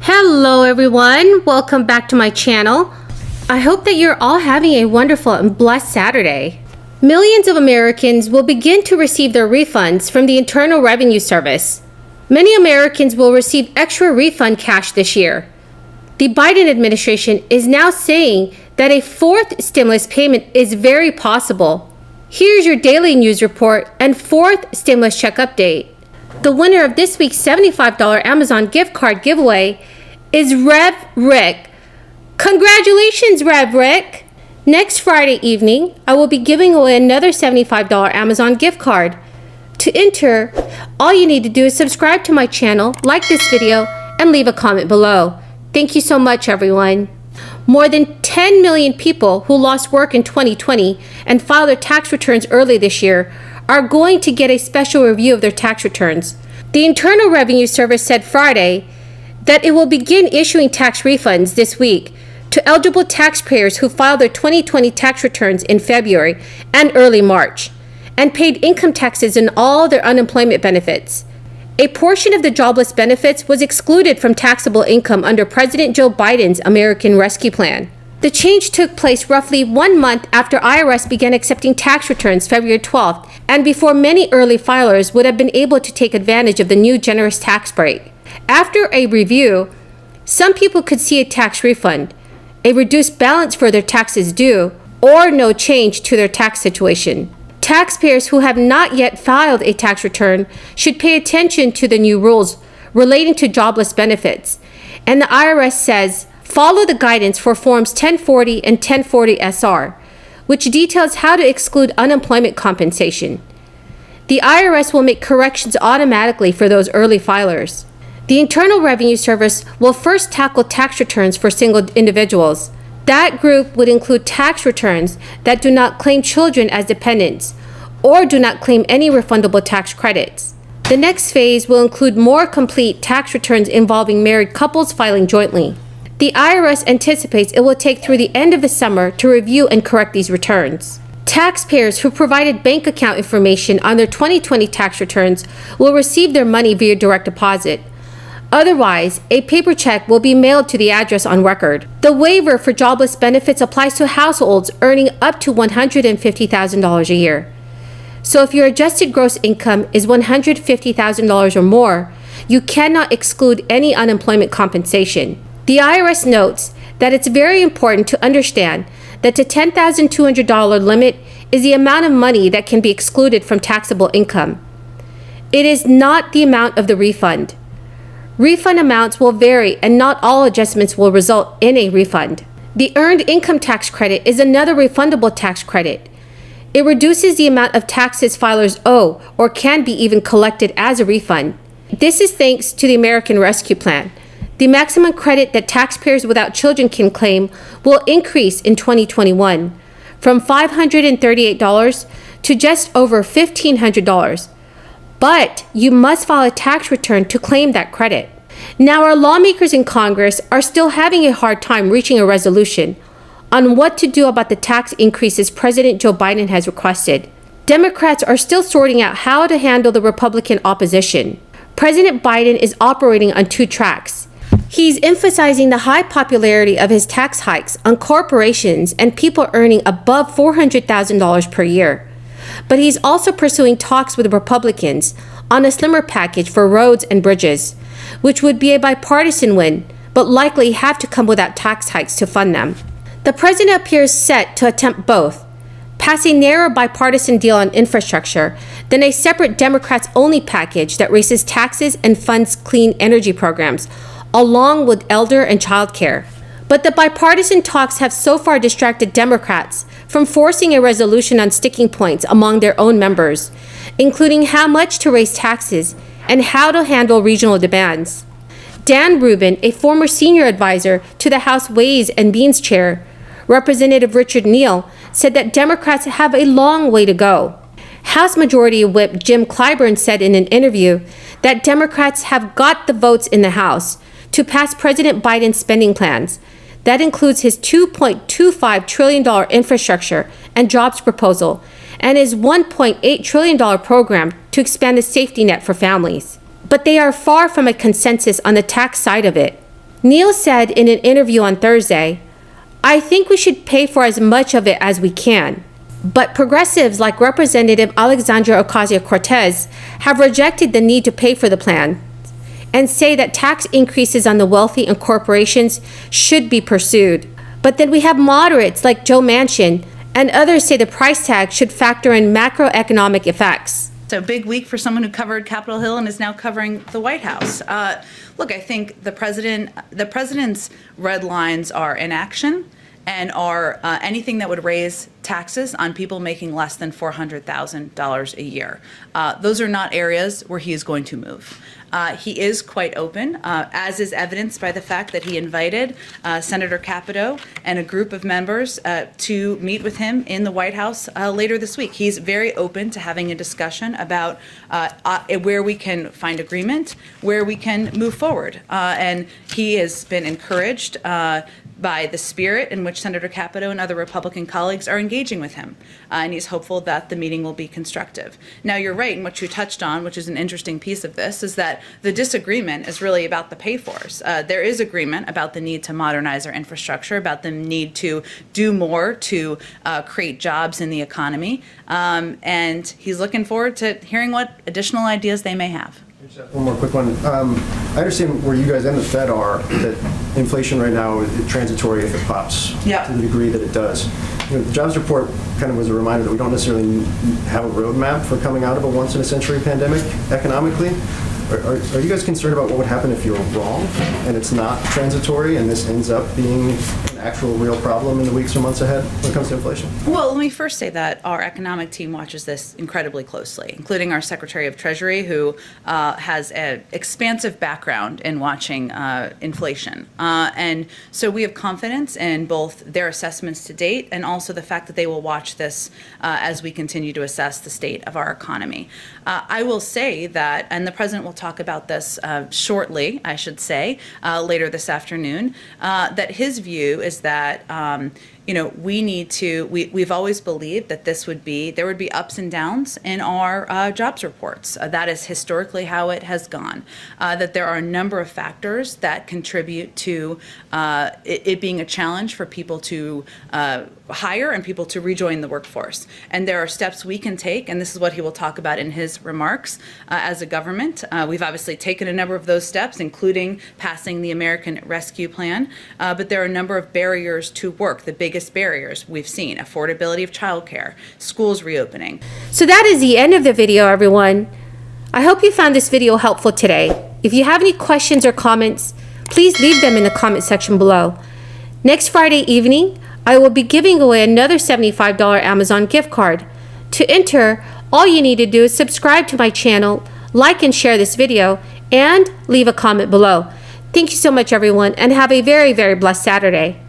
Hello everyone, welcome back to my channel. I hope that you're all having a wonderful and blessed Saturday. Millions of Americans will begin to receive their refunds from the Internal Revenue Service. Many Americans will receive extra refund cash this year. The Biden administration is now saying that a fourth stimulus payment is very possible. Here's your daily news report and fourth stimulus check update. The winner of this week's $75 Amazon gift card giveaway is Rev Rick. Congratulations, Rev Rick! Next Friday evening, I will be giving away another $75 Amazon gift card. To enter, all you need to do is subscribe to my channel, like this video, and leave a comment below. Thank you so much, everyone. More than 10 million people who lost work in 2020 and filed their tax returns early this year are going to get a special review of their tax returns. The Internal Revenue Service said Friday that it will begin issuing tax refunds this week to eligible taxpayers who filed their 2020 tax returns in February and early March and paid income taxes and all their unemployment benefits. A portion of the jobless benefits was excluded from taxable income under President Joe Biden's American Rescue Plan. The change took place roughly 1 month after IRS began accepting tax returns February 12th and before many early filers would have been able to take advantage of the new generous tax break. After a review, some people could see a tax refund, a reduced balance for their taxes due, or no change to their tax situation. Taxpayers who have not yet filed a tax return should pay attention to the new rules relating to jobless benefits. And the IRS says, follow the guidance for Forms 1040 and 1040 SR, which details how to exclude unemployment compensation. The IRS will make corrections automatically for those early filers. The Internal Revenue Service will first tackle tax returns for single individuals. That group would include tax returns that do not claim children as dependents or do not claim any refundable tax credits. The next phase will include more complete tax returns involving married couples filing jointly. The IRS anticipates it will take through the end of the summer to review and correct these returns. Taxpayers who provided bank account information on their 2020 tax returns will receive their money via direct deposit. Otherwise, a paper check will be mailed to the address on record. The waiver for jobless benefits applies to households earning up to $150,000 a year. So if your adjusted gross income is $150,000 or more, you cannot exclude any unemployment compensation. The IRS notes that it's very important to understand that the $10,200 limit is the amount of money that can be excluded from taxable income. It is not the amount of the refund. Refund amounts will vary and not all adjustments will result in a refund. The Earned Income Tax Credit is another refundable tax credit. It reduces the amount of taxes filers owe or can be even collected as a refund. This is thanks to the American Rescue Plan. The maximum credit that taxpayers without children can claim will increase in 2021 from $538 to just over $1,500. But you must file a tax return to claim that credit. Now, our lawmakers in Congress are still having a hard time reaching a resolution on what to do about the tax increases President Joe Biden has requested. Democrats are still sorting out how to handle the Republican opposition. President Biden is operating on two tracks. He's emphasizing the high popularity of his tax hikes on corporations and people earning above $400,000 per year. But he's also pursuing talks with Republicans on a slimmer package for roads and bridges, which would be a bipartisan win, but likely have to come without tax hikes to fund them. The president appears set to attempt both, pass a narrow bipartisan deal on infrastructure, then a separate Democrats-only package that raises taxes and funds clean energy programs, along with elder and child care. But the bipartisan talks have so far distracted Democrats from forcing a resolution on sticking points among their own members, including how much to raise taxes and how to handle regional demands. Dan Rubin, a former senior advisor to the House Ways and Means Chair, Representative Richard Neal, said that Democrats have a long way to go. House Majority Whip Jim Clyburn said in an interview that Democrats have got the votes in the House to pass President Biden's spending plans. That includes his $2.25 trillion infrastructure and jobs proposal and his $1.8 trillion program to expand the safety net for families. But they are far from a consensus on the tax side of it. Neil said in an interview on Thursday, "I think we should pay for as much of it as we can." But progressives like Representative Alexandria Ocasio-Cortez have rejected the need to pay for the plan and say that tax increases on the wealthy and corporations should be pursued. But then we have moderates like Joe Manchin and others say the price tag should factor in macroeconomic effects. So big week for someone who covered Capitol Hill and is now covering the White House. Look, I think the president's red lines are inaction and are anything that would raise taxes on people making less than $400,000 a year. Those are not areas where he is going to move. He is quite open, as is evidenced by the fact that he invited Senator Capito and a group of members to meet with him in the White House later this week. He's very open to having a discussion about where we can find agreement, where we can move forward. And he has been encouraged by the spirit in which Senator Capito and other Republican colleagues are engaging with him. And he's hopeful that the meeting will be constructive. Now, you're right, and what you touched on, which is an interesting piece of this, is that the disagreement is really about the pay-fors. There is agreement about the need to modernize our infrastructure, about the need to do more to create jobs in the economy. And he's looking forward to hearing what additional ideas they may have. One more quick one. I understand where you guys and the Fed are, that inflation right now is transitory if it pops to the degree that it does. The jobs report kind of was a reminder that we don't necessarily have a roadmap for coming out of a once-in-a-century pandemic economically. Are you guys concerned about what would happen if you're wrong and it's not transitory and this ends up being an actual real problem in the weeks or months ahead when it comes to inflation? Well, let me first say that our economic team watches this incredibly closely, including our Secretary of Treasury, who has an expansive background in watching inflation. And so we have confidence in both their assessments to date and also the fact that they will watch this as we continue to assess the state of our economy. I will say that, and the President will talk about this shortly, I should say, later this afternoon, that his view is that we need to, we've always believed that there would be ups and downs in our jobs reports. That is historically how it has gone. That there are a number of factors that contribute to it being a challenge for people to hire and people to rejoin the workforce. And there are steps we can take, and this is what he will talk about in his remarks as a government. We've obviously taken a number of those steps, including passing the American Rescue Plan, but there are a number of barriers to work. The biggest barriers we've seen: affordability of childcare, schools reopening. So that is the end of the video, everyone. I hope you found this video helpful today. If you have any questions or comments, please leave them in the comment section below. Next Friday evening, I will be giving away another $75 Amazon gift card. To enter, all you need to do is subscribe to my channel, like and share this video, and leave a comment below. Thank you so much, everyone, and have a very, very blessed Saturday.